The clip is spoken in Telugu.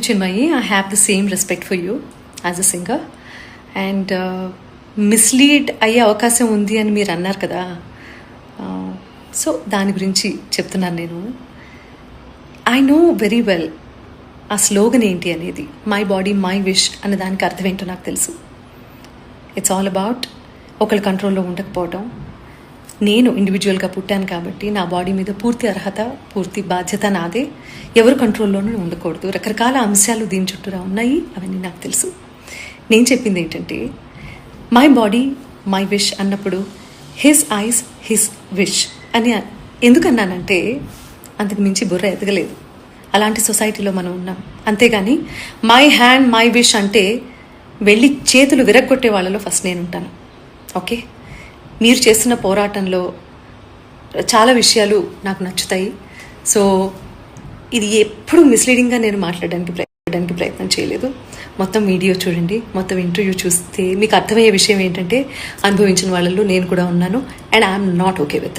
Chinmayi, I have the same respect for you as a singer. And mislead అయ్యే అవకాశం ఉంది అని మీరు అన్నారు కదా, సో దాని గురించి చెప్తున్నాను నేను. ఐ నో వెరీ వెల్ ఆ స్లోగన్ ఏంటి అనేది. మై బాడీ మై విష్ అనే దానికి అర్థం ఏంటో నాకు తెలుసు. ఇట్స్ ఆల్ అబౌట్ ఒకళ్ళ కంట్రోల్లో ఉండకపోవటం. నేను ఇండివిజువల్గా పుట్టాను కాబట్టి నా బాడీ మీద పూర్తి అర్హత, పూర్తి బాధ్యత నాదే. ఎవరు కంట్రోల్లోనూ ఉండకూడదు. రకరకాల అంశాలు దీని చుట్టూరా ఉన్నాయి, అవన్నీ నాకు తెలుసు. నేను చెప్పింది ఏంటంటే, మై బాడీ మై విష్ అన్నప్పుడు హిస్ ఐస్ హిస్ విష్ అని ఎందుకన్నానంటే, అంతకు మించి బుర్ర ఎదగలేదు. అలాంటి సొసైటీలో మనం ఉన్నాం. అంతేగాని మై హ్యాండ్ మై విష్ అంటే వెళ్ళి చేతులు విరగ్గొట్టే వాళ్ళలో ఫస్ట్ నేను ఉంటాను. ఓకే, మీరు చేస్తున్న పోరాటంలో చాలా విషయాలు నాకు నచ్చుతాయి. సో ఇది ఎప్పుడు మిస్లీడింగ్గా నేను మాట్లాడడానికి ప్రయత్నం చేయలేదు. మొత్తం వీడియో చూడండి, మొత్తం ఇంటర్వ్యూ చూస్తే మీకు అర్థమయ్యే విషయం ఏంటంటే, అనుభవించిన వాళ్ళలో నేను కూడా ఉన్నాను. And I'm not okay with that.